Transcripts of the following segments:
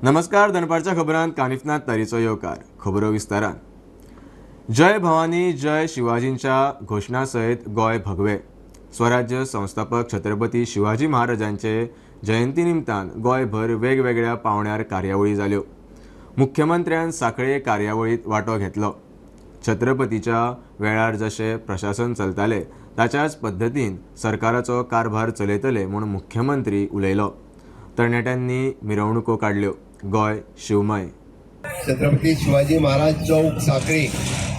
नमस्कार. दनपारच्या खबरांत कानिफनाथ तारीचो येवकार. खबरो विस्तारान. जय भवानी जय शिवाजींच्या घोषणा सयत गोय भगवे. स्वराज्य संस्थापक छत्रपती शिवाजी महाराजांचे जयंती निमतान गोयभर वेगवेगळ्या पावण्यार कार्यावळी जाल्यो. मुख्यमंत्र्यान साखळे कार्यावळीत वांटो घेतलो. छत्रपतीच्या वेळार जशे प्रशासन चलताले ताच्याच पद्दतीन सरकाराचो कारभार चलयतले म्हूण मुख्यमंत्री उलयलो. तरणाट्यांनी मिरवणुको काडल्यो. गोय शिवमय. छत्रपती शिवाजी महाराज चौक साखळी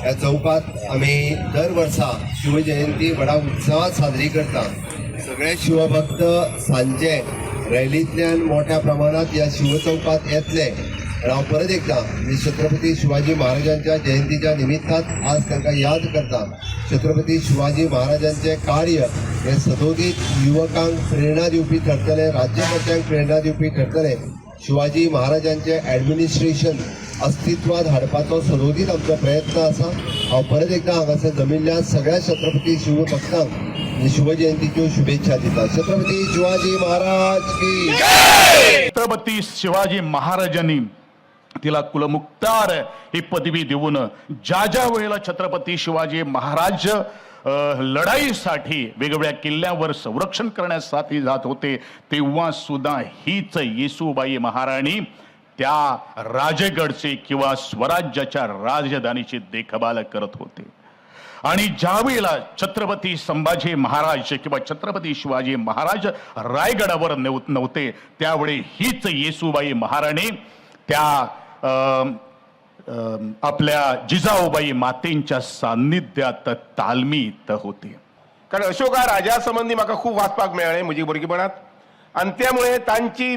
या चौकात आम्ही दर वर्सा शिवजयंती व्हडा उत्सवात साजरी करता. सगळे शिवभक्त सांजे रॅलींतल्यान मोठ्या प्रमाणात या शिव चौकात येतले. हांव परत एकदा छत्रपती शिवाजी महाराजांच्या जयंतीच्या निमित्तान आज तांकां याद करता. छत्रपती शिवाजी महाराजांचे कार्य हे सदोदीत युवकांक प्रेरणा दिवपी ठरतले, राज्यकर्त्यांक प्रेरणा दिवपी ठरतले. शिवाजी महाराजांचे ॲडमिनिस्ट्रेशन अस्तित्वात हाडपाचो सदोदीत आमचो प्रयत्न आसा. हांव परत एकदा हांगासर जमिल्ल्या सगळ्या छत्रपती शिवभक्तांक शिवजयंतीच्यो शुभेच्छा दिता. छत्रपती शिवाजी महाराज की जय. छत्रपती शिवाजी महाराजांनी तिला कुलमुक्तार ही पदवी देऊन ज्या ज्या वेळेला छत्रपती शिवाजी महाराज लढाईसाठी वेगवेगळ्या किल्ल्यावर संरक्षण करण्यासाठी जात होते तेव्हा सुद्धा हीच येसूबाई महाराणी त्या राजगडचे किंवा स्वराज्याच्या राजधानीची देखभाल करत होते. आणि ज्या वेळेला छत्रपती संभाजी महाराज किंवा छत्रपती शिवाजी महाराज रायगडावर नव्हते त्यावेळी हीच येसूबाई महाराणी त्या आपल्या जिजाऊबाई मातेंच्या सान्निध्यात तालमीत होते. कारण अशोका राजा संबंधी म्हाका खूप वाचपाक मेळ्ळें म्हजी भुरगेपणांत आनी त्यामुळे तांची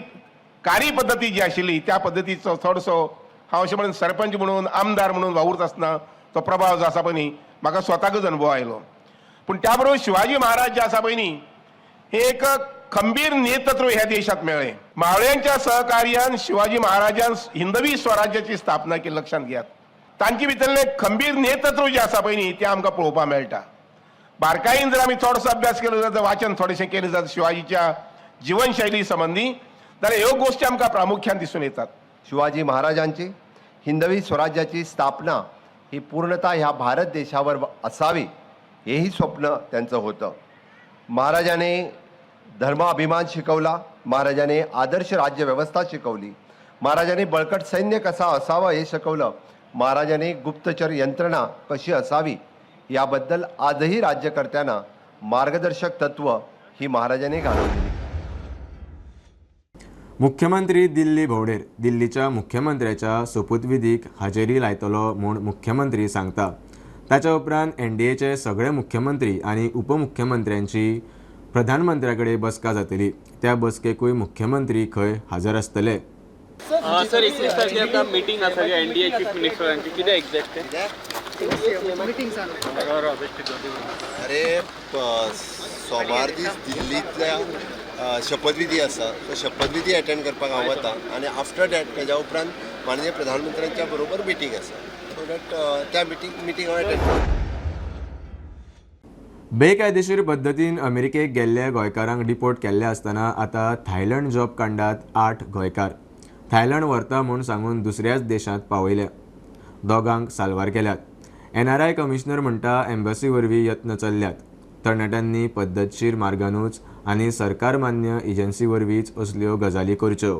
कार्यपद्दती जी आशिल्ली त्या पद्दतीचो थोडसो हांव अशें म्हणून सरपंच म्हणून आमदार म्हणून वावूरत आसतना तो प्रभाव जो आसा पळय न्ही म्हाका स्वताकच अनुभव आयलो. पूण त्या बरोबर शिवाजी महाराज जे आसा पळय न्ही हे एक खंबीर नेतृत्व ह्या देशात मेळ्ळें. मावळ्यांच्या सहकार्यान शिवाजी महाराजान हिंदवी स्वराज्याची स्थापना केली. लक्षात घेयात तांचे भितरले खंबीर नेतृत्व जे आसा पळय न्ही तें आमकां पळोवपाक मेळटा. बारकायेन जर आमी चडसो अभ्यास केलो जाल्यार वाचन थोडेशें केलें जाल्यार शिवाजीच्या जीवनशैली संबंधी जाल्यार ह्यो गोश्टी आमकां प्रामुख्यान दिसून येतात. शिवाजी महाराजांची हिंदवी स्वराज्याची स्थापना ही पूर्णतः ह्या भारत देशावर असावी हेही स्वप्न त्यांचं होतं. महाराजांनी धर्माभिमान शिकवला. महाराजांनी आदर्श राज्य व्यवस्था शिकवली. महाराजांनी बळकट सैन्य कसा असावं हे शिकवलं. महाराजांनी गुप्तचर यंत्रणा कशी असावी याबद्दल आजही राज्यकर्त्यांना मार्गदर्शक तत्व ही महाराजांनी घालवली. मुख्यमंत्री दिल्ली भोंवडेर. दिल्लीच्या मुख्यमंत्र्याच्या सोपूतविधीक हाजेरी लायतलो म्हूण मुख्यमंत्री सांगता. ताच्या उपरांत एनडीएचे सगळे मुख्यमंत्री आनी उपमुख्यमंत्र्यांची प्रधानमंत्र्याकडे बसका जातली. त्या बसकेकूय मुख्यमंत्री खंय हजर आसतले. सर 21 तारखेला मीटिंग आसा एनडीए चीफ मिनिस्टरांची कितें एक्झॅक्ट अरे सोमार दीस दिल्लींतल्या शपथविधी आसा. तो शपथविधी अटेंड करपाक हांव वता आनी आफ्टर डॅट तेज्या उपरांत माननीय प्रधानमंत्र्यांच्या बरोबर मिटींग आसा. सो डॅट त्या मिटींग हांव अटेंड करता. बेकायदेशीर पद्दतीन अमेरिकेक गेल्ल्या गोंयकारांक डिपोर्ट केल्ले आसतना आतां थायलंड जॉब कांडात 8 गोंयकार. थायलंड व्हरता म्हूण सांगून दुसऱ्याच देशांत पावयल्या. दोगांक साल्वार केल्यात. NRI कमिशनर म्हणटा एम्बसी वरवीं यत्न चल्ल्यात. तरणाट्यांनी पद्दतशीर मार्गानूच आनी सरकार मान्य एजन्सी वरवींच असल्यो गजाली करच्यो.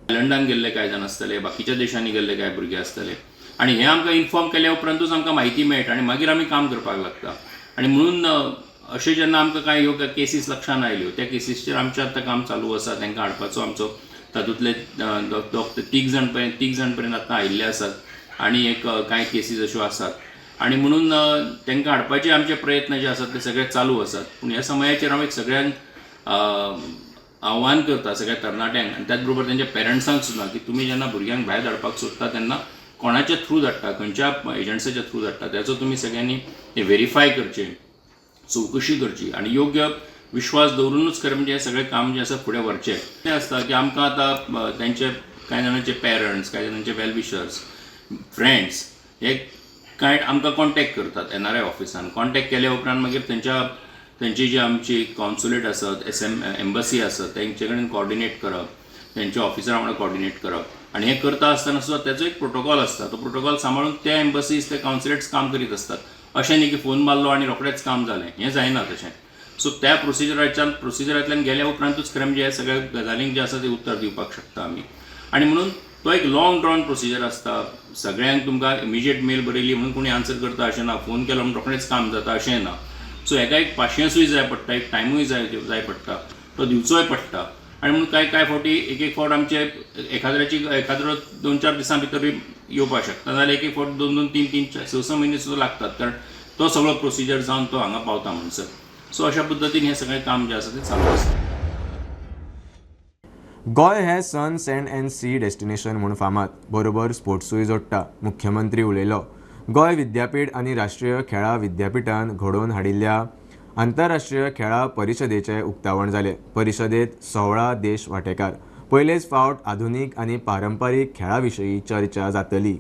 थायलंडान गेल्ले कांय जाण आसतले, बाकीच्या देशांनी गेल्ले कांय भुरगे आसतले आनी हें आमकां इन्फॉर्म केल्या उपरांतूच आमकां म्हायती मेळटा आनी मागीर आमी काम करपाक लागता. आनी म्हणून अशें जेन्ना आमकां कांय ह्यो केसीस लक्षांत आयल्यो त्या केसीसचेर आमचें आतां काम चालू आसा. तांकां हाडपाचो आमचो तातूंतले 3 जाण पर्यंत आतां आयिल्ले आसात आनी एक कांय केसीस अश्यो आसात आनी म्हणून तांकां हाडपाचे आमचे प्रयत्न जे आसात ते सगळे चालू आसात. पूण ह्या समयाचेर हांव एक सगळ्यांक आव्हान करता सगळ्या तरणाट्यांक आनी त्याच बरोबर तेंच्या पेरंट्सांक सुद्दां की तुमी जेन्ना भुरग्यांक भायर धाडपाक सोदता तेन्ना कोणाच्या थ्रू धाडटा, खंयच्या एजंट्साच्या थ्रू धाडटा त्याचो तुमी सगळ्यांनी हे व्हेरीफाय करचें, चवकशी करची आनी योग्य विश्वास दवरूनच खरें म्हणजे हें सगळें काम जें आसा फुडें व्हरचें. तें आसता की आमकां आतां तेंचे कांय जाणांचे पेरंट्स, कांय जाणांचे वेल विशर्स, फ्रेंड्स हे कांय आमकां कॉन्टॅक्ट करतात NRI ऑफिसान. कॉन्टॅक्ट केल्या उपरांत मागीर त्यांची जी आमची कॉन्सुलेट आसत, एम्बसी आसत तेंचे कडेन कॉर्डिनेट करप त्यांच्या ऑफिसरा वांगडा कॉर्डिनेट करप आणि हे करता आसतना सुद्दां तेजो एक प्रोटोकॉल आसता. तो प्रोटोकॉल सांबाळून त्या एम्बसीज ते कॉन्सुलेट्स काम करीत असतात. अशें न्ही की फोन मारलो आनी रोखडेंच काम जालें, हें जायना तशें. सो त्या प्रोसिजरांतल्यान गेल्या उपरांतूच खरें म्हणजे ह्या सगळ्या गजालींक जे आसा ते उत्तर दिवपाक शकता आमी. आनी म्हणून तो एक लॉंग ड्रॉन प्रोसिजर आसता. सगळ्यांक तुमकां इमिजिएट मेल बरयली म्हणून कोणी आन्सर करता अशें ना, फोन केलो म्हणून रोखडेंच काम जाता अशें ना. सो हेका एक पाशियन्सूय जाय पडटा, एक टायमूय जाय पडटा, तो दिवचोय पडटा. आनी म्हणून कांय फावटी एक फावट आमचे एखाद्रो 2-4 दिसां भितर येवपाक शकता, नाजाल्यार एक फावट 2-2, 3-3, 6 म्हयने सुद्दां लागतात, कारण तो सगळो प्रोसिजर जावन तो हांगा पावता म्हणसर. सो अशा पद्दतीन हें सगळें काम जें आसा तें चालू आसता. गोंय हें सन, सँड अँड सी डेस्टिनेशन म्हूण फामाद, बरोबर स्पोर्ट्सूय जोडटा. मुख्यमंत्री उलयलो. गोंय विद्यापीठ आनी राष्ट्रीय खेळा विद्यापीठान घडोवन हाडिल्ल्या आंतरराष्ट्रीय खेळा परिशदेचें उक्तावण जालें. परिशदेंत 16 देश वांटेकार. पयलेच फावट आधुनीक आनी पारंपारीक खेळा विशीं चर्चा जातली.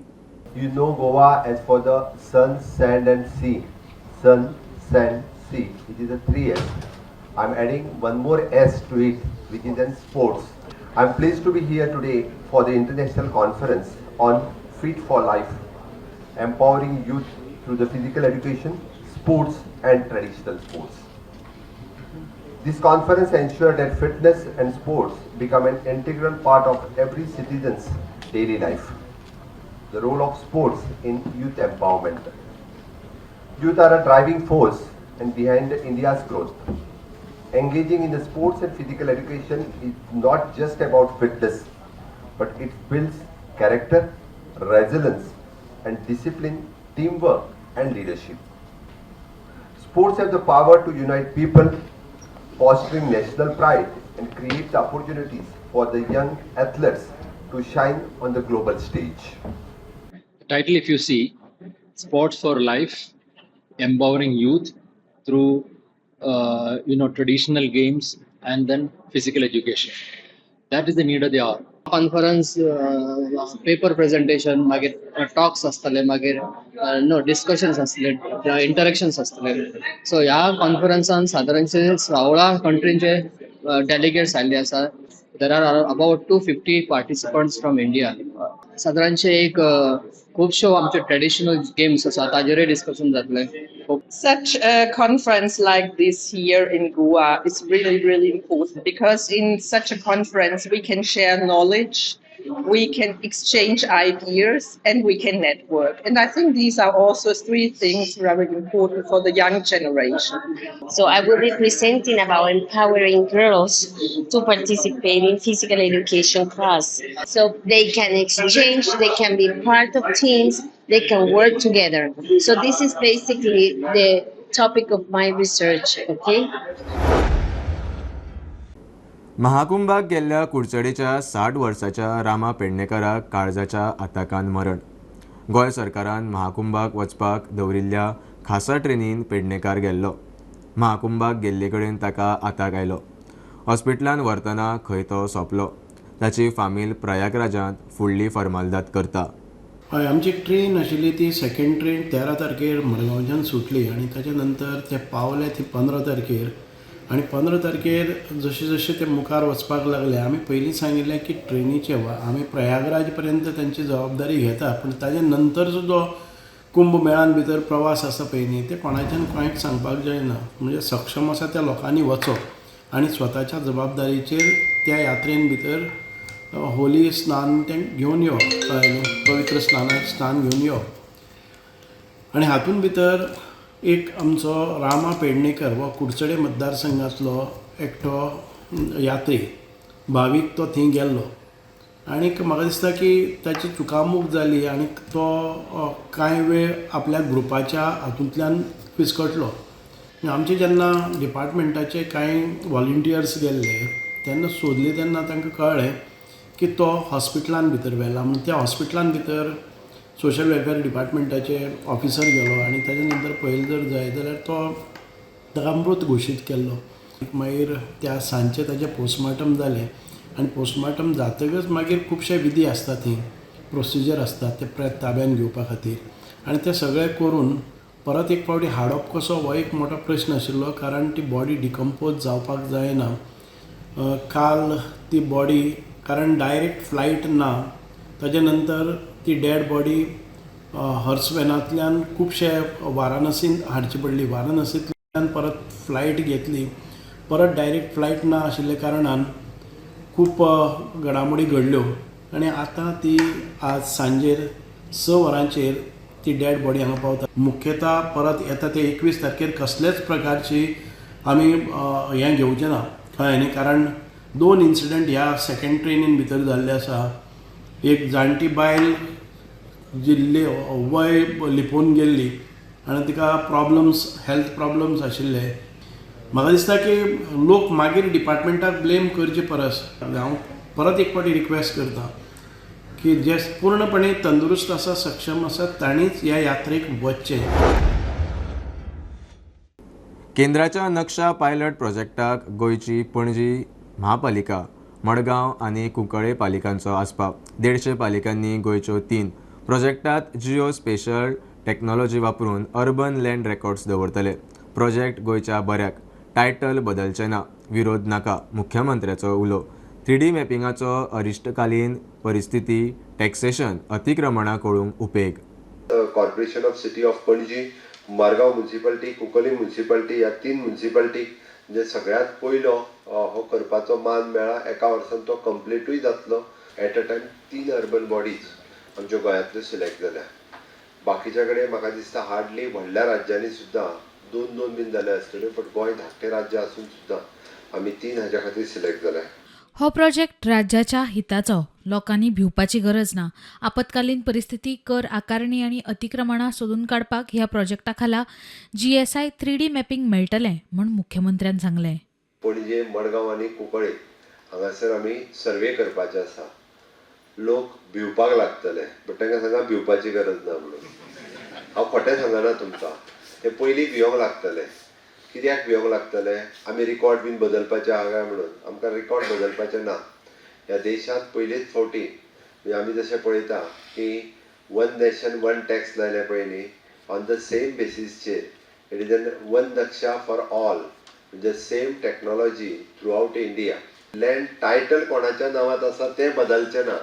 You know Goa as for the sun, sand and sea. Sun, sand, sea. It is a 3S. I'm adding one more S to it, which is in sports. I'm pleased to be here today for the international conference on Fit for Life, empowering youth through the physical education, sports and traditional sports. This conference ensures that fitness and sports become an integral part of every citizen's daily life. The role of sports in youth empowerment. Youth are a driving force and behind India's growth. Engaging in the sports and physical education is not just about fitness, but it builds character, resilience, and discipline, teamwork, and leadership. Sports have the power to unite people, fostering national pride, and create the opportunities for the young athletes to shine on the global stage. Title, if you see, Sports for Life, empowering youth through traditional games and then physical education. That is the need of the hour. Conference paper presentation मागीर talks आसतले मागीर discussions आसतले interactions आसतले. So ह्या कॉन्फरन्सान सादारणशे 16 कंट्रीचे delegates आयिल्ले आसा. There are about 250 participants from India. सादारणशे एक खूबश्यो आमचे ट्रेडिशनल गेम्स आसा ताजेरूय डिस्कशन जातले. Such a conference like this here in Goa is really, really important because in such a conference we can share knowledge, we can exchange ideas, and we can network. And I think these are also 3 things very important for the young generation. So I will be presenting about empowering girls to participate in physical education class. So they can exchange, they can be part of teams, they can work together. So this is basically the topic of my research, okay? महाकुंभाक गेल्ल्या कुडचडेच्या 60 वर्साच्या रामा पेडणेकराक काळजाच्या आताकान मरण. गोंय सरकारान महाकुंभाक वचपाक दवरिल्ल्या खासा ट्रेनीन पेडणेकार गेल्लो. महाकुंभाक गेल्ले कडेन ताका आताक आयलो. हॉस्पिटलांत व्हरतना खंय तो सोंपलो. ताची फामील प्रयागराजांत फुडली फर्मालदाद करता. हय, आमची ट्रेन आशिल्ली ती सेकंड ट्रेन 13 तारखेर मडगांवच्यान सुटली आनी ताच्या नंतर ते पावले ती 15 तारखेर. आनी 15 तारखेर जशें जशें ते मुखार वचपाक लागले आमी पयलीं सांगिल्लें की ट्रेनीचे आमी प्रयागराज पर्यंत तांची जबाबदारी घेता, पूण ताजे नंतरचो जो कुंभ मेळान भितर प्रवास आसा पळय न्ही ते कोणाच्यान कांयच सांगपाक जायना. म्हणजे सक्षम आसा त्या लोकांनी वचप आनी स्वताच्या जबाबदारीचेर त्या यात्रेन भितर होली स्नान तें घेवन येवप, पवित्र स्नान घेवन येवप. आनी हातूंत भितर एक आमचो रामा पेडणेकर हो कुडचडे मतदारसंघांतलो एकटो यात्री भावीक तो थंय गेल्लो. आनीक म्हाका दिसता की ताची चुकामूक जाली आनी तो कांय वेळ आपल्या ग्रुपाच्या हातूंतल्यान फिसकटलो. आमचे जेन्ना डिपार्टमेंटाचे कांय व्हॉलंटियर्स गेल्ले तेन्ना सोदले तेन्ना तांकां कळ्ळें की तो हॉस्पिटलान भितर व्हेला. म्हणून त्या हॉस्पिटलान भितर सोशल वेलफेअर डिपार्टमेंटाचे ऑफिसर गेलो आनी ताजे नंतर पळयलें जर जाय जाल्यार ताका मृत घोशीत केल्लो. मागीर त्या सांजचे ताजें पोस्टमार्टम जालें आनी पोस्टमार्टम जातकच मागीर खुबशे विधी आसता थंय, प्रोसिजर आसता ते प्रेत ताब्यान घेवपा खातीर. आनी ते सगळें करून परत एक फावटी हाडप कसो हो एक मोठो प्रश्न आशिल्लो, कारण ती बॉडी डिकम्पोज जावपाक जायना. काल ती बॉडी कारण डायरेक्ट फ्लायट ना. ताजे नंतर ती डेड बॉडी हर्सवॅनांतल्यान खुबशे वाराणसींत हाडची पडली. वाराणसींतल्यान परत फ्लायट घेतली. परत डायरेक्ट फ्लायट ना आशिल्ले कारणान खूब घडामोडी घडल्यो आनी आतां ती आज सांजेर 6 वरांचेर ती डेड बॉडी हांगा पावता. मुख्यतः परत येता ते 21 तारखेर कसलेच प्रकारची आमी हें घेवचें ना कळ्ळें न्ही. कारण 2 इन्सिडंट ह्या सेकेंड ट्रेनीन भितर जाल्ले आसा. एक जाणटी बायल जी वय लिपोवन गेल्ली आनी तिका हेल्थ प्रॉब्लम्स आशिल्ले. म्हाका दिसता की लोक मागीर डिपार्टमेंटाक ब्लेम करचे परस हांव परत एक फावटी रिक्वेस्ट करता की जे पूर्णपणे तंदुरुस्त आसा, सक्षम आसा, तांणीच ह्या यात्रेक वचचें. केंद्राच्या नक्षा पायलट प्रोजेक्टाक गोंयची पणजी महापालिका, मडगांव आनी कुंकळे पालिकांचो आस्पाव. 150 पालिकांनी गोंयच्यो 3 प्रोजेक्टांत जिओ स्पेशल टॅक्नॉलॉजी वापरून अर्बन लँड रेकॉर्ड्स दवरतले. प्रोजेक्ट गोंयच्या बऱ्याक. टायटल बदलचें ना, विरोध नाका, मुख्यमंत्र्याचो उलो. 3D मॅपिंगाचो अरिश्टकालीन परिस्थिती, टॅक्सेशन, अतिक्रमणां कळूंक उपेग. Corporation of city of Panaji, Margao municipality, Cuncolim municipality ह्या 3 म्युन्सिपालिटीक म्हणजे सगळ्यात पयलो हो करपाचो मान मेळ्ळा. एका वर्सान तो कंप्लीटूय जातलो. At a time 3 urban bodies आमच्या गोंयांतल्यो सिलेक्ट जाल्या. बाकीच्या कडेन म्हाका दिसता हार्डली व्हडल्या राज्यांनी सुद्दां 2-2 बीन जाले आसतल्यो, बट गोंय धाकटें राज्य आसून सुद्दां आमी 3 हाज्या खातीर सिलेक्ट जाल्या. हो प्रोजेक्ट राज्याच्या हिताचो. लोकांनी भिवपाची गरज ना. आपत्कालीन परिस्थिती, कर आकारणी आनी अतिक्रमणां सोदून काडपाक ह्या प्रोजेक्टा खाला GSI 3D मॅपिंग मेळटलें म्हूण मुख्यमंत्र्यान सांगलें. पणजे, मडगांव आनी कुंकळे हांगासर आमी सर्वे करपाचे आसा. लोक भिवपाक लागतले, बट तांकां सांगा भिवपाची गरज ना म्हणून. हांव खोटें सांगना तुमकां. ते पयलीं भिवंक लागतले. कित्याक भिवंक लागतले? आमी रिकॉर्ड बीन बदलपाचे आहा काय म्हणून. आमकां रिकॉर्ड बदलपाचे ना. ह्या देशांत पयलीच फावटी म्हणजे आमी जशें पळयता की 1 नेशन 1 टॅक्स लायले पळय न्ही, ऑन द सेम बेसिसचेर इट इज एन 1 नक्षा फॉर ऑल, म्हणजे same technology throughout India. Land title कोणाच्या नांवांत आसा तें बदलचें ना.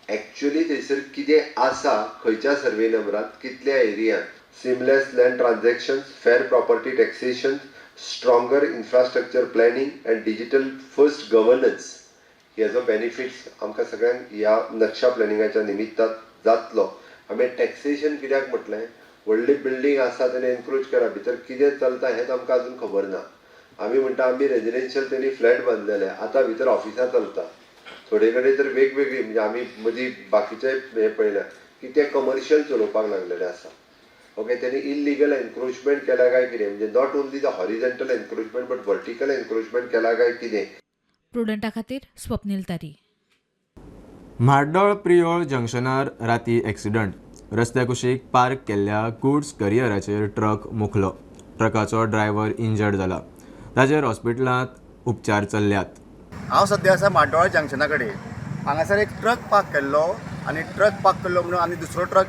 एक्चुअली थंयसर कितें आसा, खंयच्या सर्वे नंबरांत, कितल्या एरियांत. Seamless land transactions, fair property taxation, stronger infrastructure planning and digital first governance. हेजो बेनिफिट्स आमकां सगळ्यांक ह्या नक्षा प्लॅनिंगाच्या निमित्तान जातलो. आमी टॅक्सेशन कित्याक म्हटलें? व्हडली बिल्डींग आसा तेणे एनक्रोच करा, भितर कितें चलता हें आमकां अजून खबर ना. आमी म्हणटा आमी रेजिडेन्शियल तेणी फ्लॅट बांदलेले, आतां भितर ऑफिसां चलता. थोडे कडेन तर वेगवेगळी म्हणजे आमी मदीं बाकीचे हें पळयल्या की ते कमर्शियल चलोवपाक लागलेले आसा. ओके, त्यांनी इलिगल एन्क्रोचमेंट केला काय कितें, म्हणजे not only the horizontal encroachment but vertical encroachment केला काय कितें. प्रुडंटा खातीर स्वप्नील तारी. म्हाड्डोळ प्रियोळ जंक्शनार राती एक्सिडंट. रस्त्या कुशीक पार्क केल्ल्या गुड्स करियराचेर ट्रक मुखलो. ट्रकाचो ड्रायव्हर इंजर्ड जाला. ताचेर हॉस्पिटलांत उपचार चल्ल्यात. हांव सद्या आसा म्हाड्डोळ जंक्शना कडेन. हांगासर एक ट्रक पार्क केल्लो आनी ट्रक पार्क केल्लो म्हणून आनी दुसरो ट्रक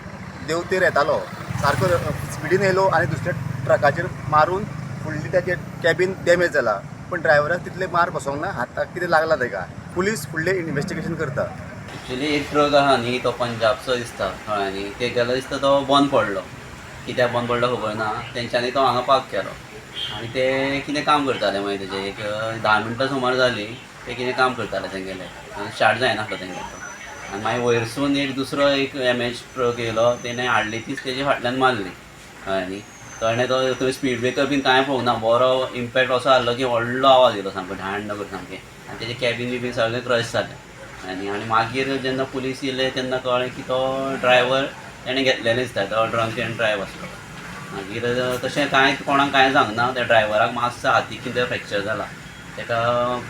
देंवतेर येतालो. सारको स्पिडीन येयलो आनी दुसऱ्या ट्रकाचेर मारून फुडली ताचें कॅबीन डॅमेज जाला. पण ड्रायव्हराक तितले मार बसोंक ना. हाताक कितें लागला ताका. पुलीस फुडलें इन्व्हेस्टिगेशन करता. एक्चुली एक ट्रक आहा न्ही, तो पंजाबचो दिसता कळ्ळें न्ही. ते गेलो दिसता तो बंद पडलो. कित्याक बंद पडलो खबर ना. तेंच्यांनी तो हांगा पार्क केलो आनी ते कितें काम करताले. मागीर तेजें एक 10 मिनटां सुमार जालीं ते कितें काम करताले तेंगेले. स्टार्ट जायनासलो तेंगेलो. आनी मागीर वयरसून एक दुसरो एक MH ट्रक येयलो. तेणें हाडली तीच तेजे फाटल्यान मारली कळ्ळें न्ही. ताणें तो थंय स्पीड ब्रेकर बीन कांय पळोवंक ना. बरो इम्पॅक्ट असो जाल्लो की व्हडलो आवाज येयलो सामको ढाण करून सामकें. आनी तेजें कॅबीन बिबीन सगळें क्रश जालें. आनी मागीर जेन्ना पुलीस येयले तेन्ना कळ्ळें की तो ड्रायव्हर तेणें घेतलेलें दिसता. तो ड्रंक एंड ड्रायव्ह आसलो. मागीर तशें कांय कोणाक कांय सांगना. त्या ड्रायव्हराक मातसो हातीक कितें फ्रॅक्चर जाला. तेका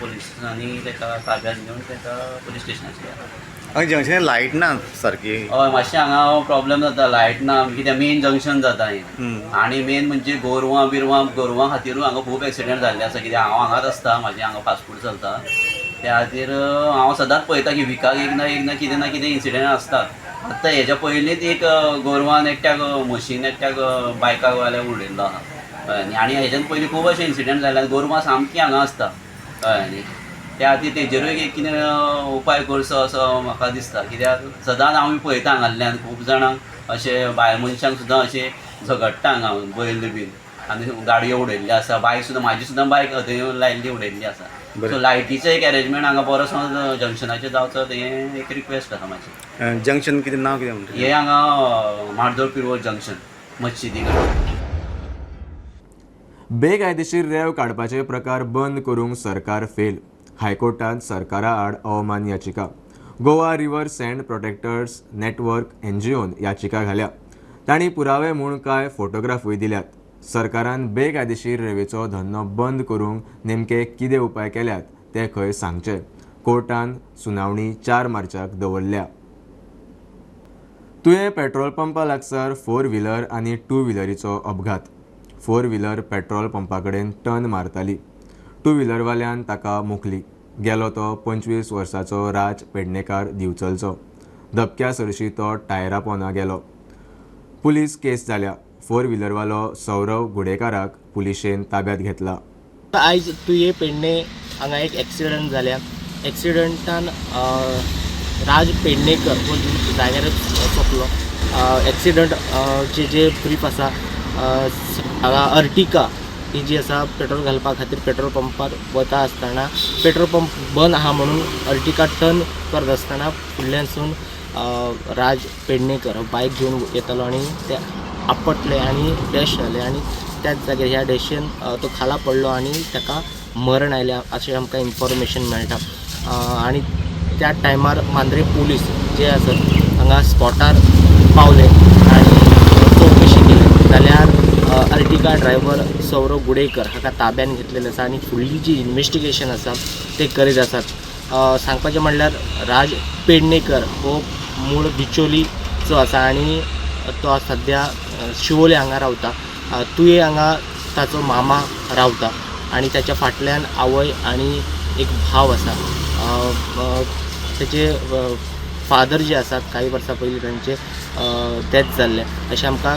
पुलिसांनी तेका ताब्यांत घेवन तेका पुलीस स्टेशनाचेर गेला. हांगा जंक्शनार लायट ना सारकी. हय, मातशें हांगा प्रॉब्लेम जाता. लायट ना कित्याक मेन जंक्शन जाता हें. आनी मेन म्हणजे गोरवां खातीरूय हांगा खूब एक्सिडंट जाल्ले आसा. कित्याक हांव हांगाच आसता, म्हाजें हांगा फास्ट फूड चलता. त्या खातीर हांव सदांच पळयता की विकाक एक ना कितें इन्सिडंट आसता. आतां हेच्या पयलींच एक गोरवान एकट्याक म्हशीन एकट्याक बायकाक वाल्याक उडयल्लो आहा कळ्ळें न्ही. आनी हेच्यान पयलीं खूब अशे इन्सिडंट जाल्यात. गोरवां सामकीं हांगा आसता कळ्ळें न्ही. त्या खातीर तेजेरूय एक कितें उपाय करचो असो म्हाका दिसता. कित्याक सदांच आमी पळयता हांगांतल्यान खूब जाणांक अशें भायर मनशांक सुद्दां अशें झगडटा हांगा बैल बीन आनी गाडयो उडयल्ल्यो आसा. बायक सुद्दां म्हाजी सुद्दां बायक थंय लायिल्ली उडयल्ली आसा. सो लायटीचो एक अरेंजमेंट हांगा बरो समज जंक्शनाचेर जावचो हें एक रिक्वेस्ट आसा म्हाजी. जंक्शन कितें नांव कितें म्हणटा हें हांगा मार्दोळ पिरवळ जंक्शन मस्जिदी कडेन. बेकायदेशीर रेंव काडपाचे प्रकार बंद करूंक सरकार फेल. हायकोर्टांत सरकारा आड अवमान याचिका. Goa river sand protectors network NGOन याचिका घाल्या. तांणी पुरावे म्हूण कांय फोटोग्राफूय दिल्यात. सरकारान बेकायदेशीर रेंवेचो धंदो बंद करूंक नेमके कितें उपाय केल्यात ते खंय सांगचे. कोर्टान सुनावणी 4 मार्चाक दवरल्या. तुये पेट्रोल पंपा लागसार 4 व्हिलर आनी 2 व्हिलरीचो अपघात. 4 व्हिलर पेट्रोल पंपा कडेन टर्न मारताली. 2 व्हिलरवाल्यान ताका मुखली. गेलो तो 25 वर्साचो राज पेडणेकार दिवचलचो. धपक्या सरशी तो टायरा पोंदा गेलो. पुलीस केस जाल्या. 4 व्हिलरवालो सौरव गुडेकाराक पुलिशेन ताब्यात घेतला. आयज तुये पेडणे हांगा एक एक्सिडंट जाल्या. एक्सिडंटान राज पेडणेकर हो जाग्यारच सोंपलो. एक्सिडंट जे ब्रीफ आसा हांगा अर्टिका ही जी आसा पेट्रोल घालपा खातीर पेट्रोल पंपार वता आसतना पेट्रोल पंप बंद आहा म्हणून अर्टिका टर्न करत आसतना फुडल्यानसून राज पेडणेकर बायक घेवन येतालो आनी ते आपटले आनी डॅश जाले आनी त्याच जाग्यार ह्या डॅशेन तो खाला पडलो आनी ताका मरण आयलें अशें आमकां इन्फॉर्मेशन मेळटा. आनी त्या टायमार मांद्रे पुलीस जे आसात हांगा स्पॉटार पावले आनी चवकशी केली जाल्यार अर्टिका ड्रायव्हर सौरव गुडेकर हाका ताब्यान घेतलेले आसा आनी फुडली जी इन्वेस्टिगेशन आसा ते करीत आसात. सांगपाचें म्हणल्यार राज पेडणेकर हो मूळ बिचोलीचो आसा आनी तो सद्या शिवोले हांगा रावता. तुये हांगा ताचो मामा रावता आनी ताच्या फाटल्यान आवय आनी एक भाव आसा. तेचे फादर जे आसात काही वर्सां पयलीं तांचे डेथ जाल्ले अशें आमकां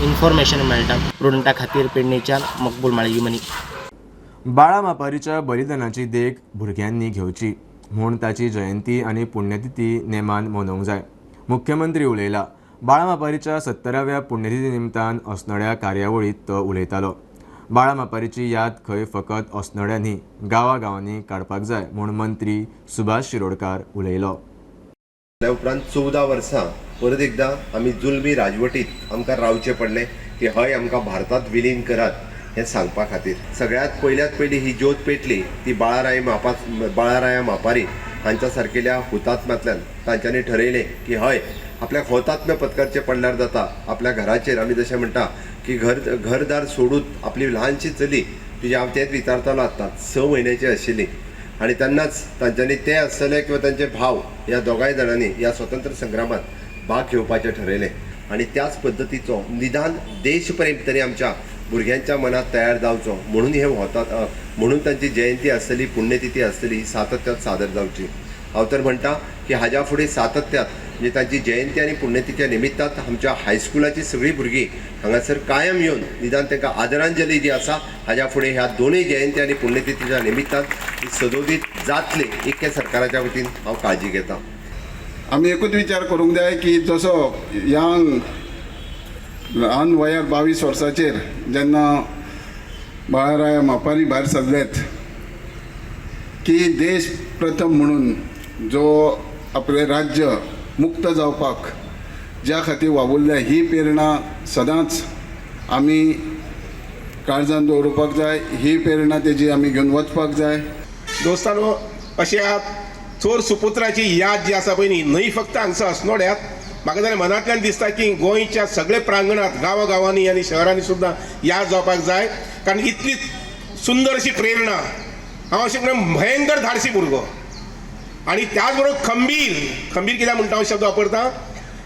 इन्फॉर्मेशन मेळटा. प्रुडंटा खातीर पेडणेच्यान मकबूल माळगिमनी. बाळा मापारीच्या बलिदानाची देख भुरग्यांनी घेवची म्हूण ताची जयंती आनी पुण्यतिथी नेमान मनोवंक जाय. मुख्यमंत्री उलयला. बाळा मापारीच्या 70व्या पुण्यतिथी निमतान अस्नोड्या कार्यावळीत तो उलयतालो. बाळा मापारीची याद खंय फकत अस्नोड्यांनी गांवांनी काडपाक जाय म्हूण मंत्री सुभाष शिरोडकार उलयलो. उपरांत 14 वर्सां परत एकदां आमी जुलमी राजवटीत आमकां रावचें पडलें की हय आमकां भारतांत विलीन करात हें सांगपा खातीर. सगळ्यात पयली ही ज्योत पेटली ती बाळाराया मापारी हांच्या सारकेल्या हुतात्म्यांतल्यान. तांच्यांनी ठरयलें की हय आपल्याक हुतात्म्य पत्करचें पडल्यार जाता. आपल्या घराचेर आमी जशें म्हणटा की घरदार सोडून आपली ल्हानशी चली तुजें हांव तेंच विचारतालो आतां 6 म्हयन्याची आशिल्ली आनी तेन्नाच तांच्यांनी ते आसतले किंवा तांचे भाव ह्या दोगांय जाणांनी ह्या स्वतंत्र संग्रामात भाग घेवपाचें ठरयलें. आनी त्याच पद्दतीचो निदान देशप्रेम तरी आमच्या भुरग्यांच्या मनात तयार जावचो म्हणून हे म्हणून तांची जयंती आसतली पुण्यतिथी आसतली ही सातत्यात सादर जावची. हांव तर म्हणटा की हाज्या फुडें सातत्यात म्हणजे तांची जयंती आनी पुण्यतिथीच्या निमित्तान आमच्या हायस्कुलाची सगळीं भुरगीं हांगासर कायम येवन निदान तांकां आदरांजली जी आसा हाज्या फुडें ह्या दोनूय जयंती आनी पुण्यतिथीच्या निमित्तान ही सदोदीत जातली इतके सरकाराच्या वतीन हांव काळजी घेतां. आमी एकूच विचार करूंक जाय की जसो ल्हान वयार 22 वर्साचेर जेन्ना बाळाराया मापारी भायर सरलेत की देश प्रथम म्हणून जो आपले राज्य मुक्त जावपाक ज्या खातीर वावुरल्या ही प्रेरणा सदांच आमी काळजांत दवरुपाक जाय. ही प्रेरणा तेजी आमी घेवन वचपाक जाय. दोस्तानो अशा चोर सुपुत्राची याद जी आसा पळय न्ही न्हय फक्त हांगसर अस्नोड्यात म्हाका जाल्यार मनांतल्यान दिसता की गोंयच्या सगळे प्रांगणात गांवांनी आनी शहरांनी सुद्दां याद जावपाक जाय. कारण इतली सुंदर अशी प्रेरणा हांव अशें म्हणून भयंकर धाडसी भुरगो आनी त्याच बरोबर खंबीर कित्याक म्हणटा हांव शब्द वापरता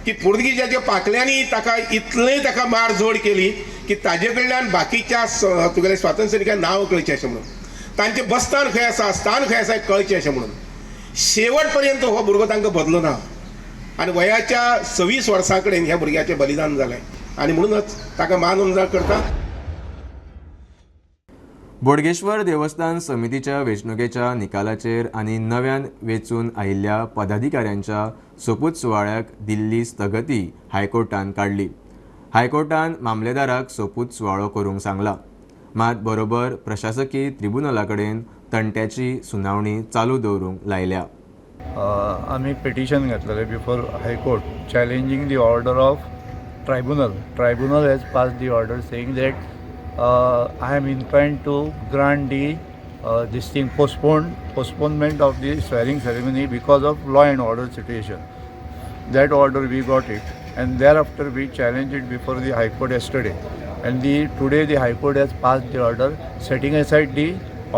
की पुर्तुगीजाच्या पाकल्यांनी ताका इतलें ताका मार जोड केली की ताजे कडल्यान बाकीच्या तुगेले स्वातंत्र्य सैनिकांक नांव कळचें अशें म्हणून तांचें बस्तान खंय आसा स्थान खंय आसा कळचें अशें म्हणून शेवट पर्यंत हो भुरगो तांकां बदलो ना आनी वयाच्या 26 वर्सां कडेन ह्या भुरग्याचें बलिदान जालें आनी म्हणूनच ताका मान उंचाव करता. बोडगेश्वर देवस्थान समितीच्या वेंचणुकेच्या निकालाचेर आनी नव्यान वेंचून आयिल्ल्या पदाधिकाऱ्यांच्या सोपूत सुवाळ्याक दिल्ली स्थगती हायकोर्टान काडली. हायकोर्टान मामलेदाराक सोपूत सुवाळो करूंक सांगला. मात बरोबर प्रशासकीय ट्रिब्युनला कडेन तंट्याची सुनावणी चालू दवरूंक लायल्या. आम्ही पिटिशन घातलेले before high court challenging the order of tribunal. Tribunal has pass the order saying that I am inclined to grant this thing postponement of the swearing ceremony because of law and order situation. That order we got it, and thereafter we challenged it before the High Court yesterday. And today the High Court has passed the order setting aside the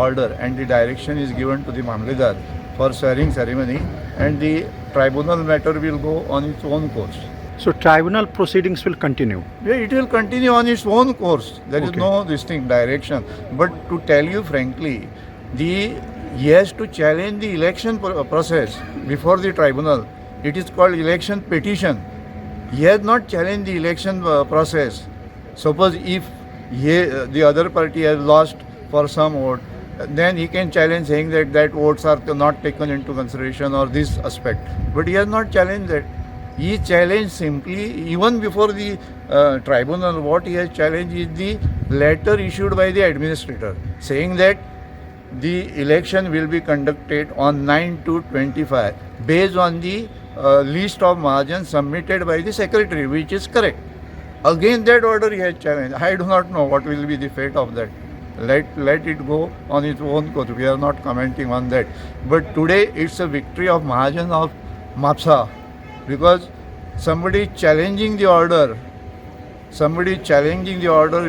order, and the direction is given to the Mamledar for swearing ceremony, and the tribunal matter will go on its own course. So tribunal proceedings will continue? Yeah, it will continue on its own course. There is no distinct direction. But to tell you frankly, he has to challenge the election process before the tribunal. It is called election petition. He has not challenged the election process. Suppose if the other party has lost for some vote, then he can challenge saying that votes are not taken into consideration or this aspect. But he has not challenged that. He challenged simply, even before the tribunal, what he has challenged is the letter issued by the administrator saying that the election will be conducted on 9/2/25 based on the list of margins submitted by the secretary, which is correct. Again, that order he has challenged. I do not know what will be the fate of that. Let it go on its own course. We are not commenting on that. But today it's a victory of Mahajan of Mapsa, because somebody challenging the order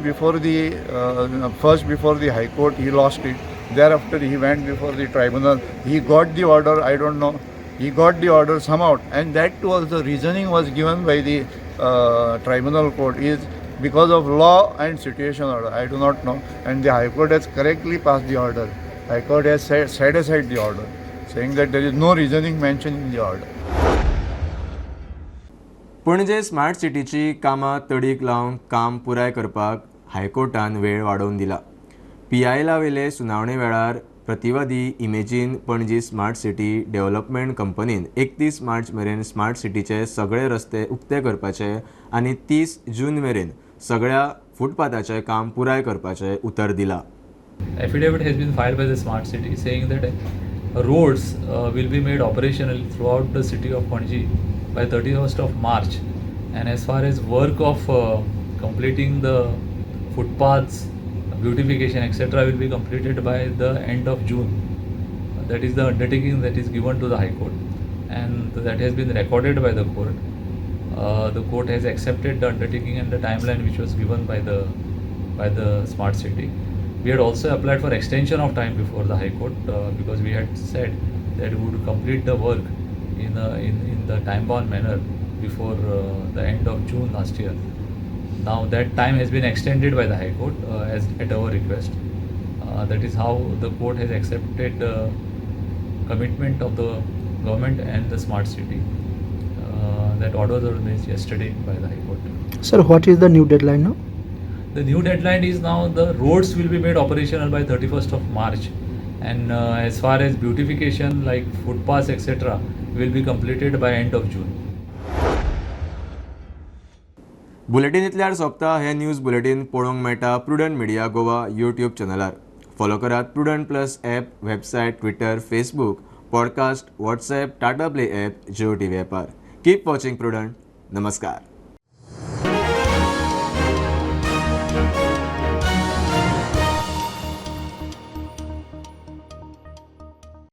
before the first before the High Court, he lost it. Thereafter he went before the tribunal. He got the order, I don't know. He got the order somehow, and that too also reasoning was given by the tribunal court is because of law and situation order. I do not know, and the High Court has correctly passed the order. High Court has set aside the order, saying that there is no reasoning mentioned in the order. पणजे smart सिटीची कामां तडीक लावन काम पुराय करपाक हायकोर्टान वेळ वाडोवन दिला. PIL वेले सुनावणे वेळार प्रतिवादी imagine Panaji smart city development कंपनीन 31 मार्च मेरेन स्मार्ट सिटीचे सगळे रस्ते उक्ते करपाचे आनी 30 जून मेरेन सगळ्या फुटपाथाचे काम पुराय करपाचे उतर दिला. Affidavit has been filed by the smart city saying that roads will be made operational throughout the city of Panji by 31st of March, and as far as work of completing the footpaths, beautification etc. will be completed by the end of June. That is the undertaking that is given to the High Court, and that has been recorded by the court. The court has accepted the undertaking and the timeline which was given by the smart city. We had also applied for extension of time before the High Court because we had said that we would complete the work in the time-bound manner before the end of June last year. Now that time has been extended by the High Court as at our request. That is how the court has accepted the commitment of the government and the smart city. That orders were made yesterday by the High Court. Sir, what is the new deadline now? The new deadline is now the roads will be made operational by 31st of March, and as far as beautification like footpaths etc. will be completed by end of June. Bulletin इतल्यार सोंपता. हे news bulletin पळोवंक मेळटा Prudent media Goa YouTube चॅनलार. Follow करात Prudent plus app, website, Twitter, Facebook, podcast, WhatsApp, Tata play app, Jio TV ॲपार. Keep watching Prudent. नमस्कार.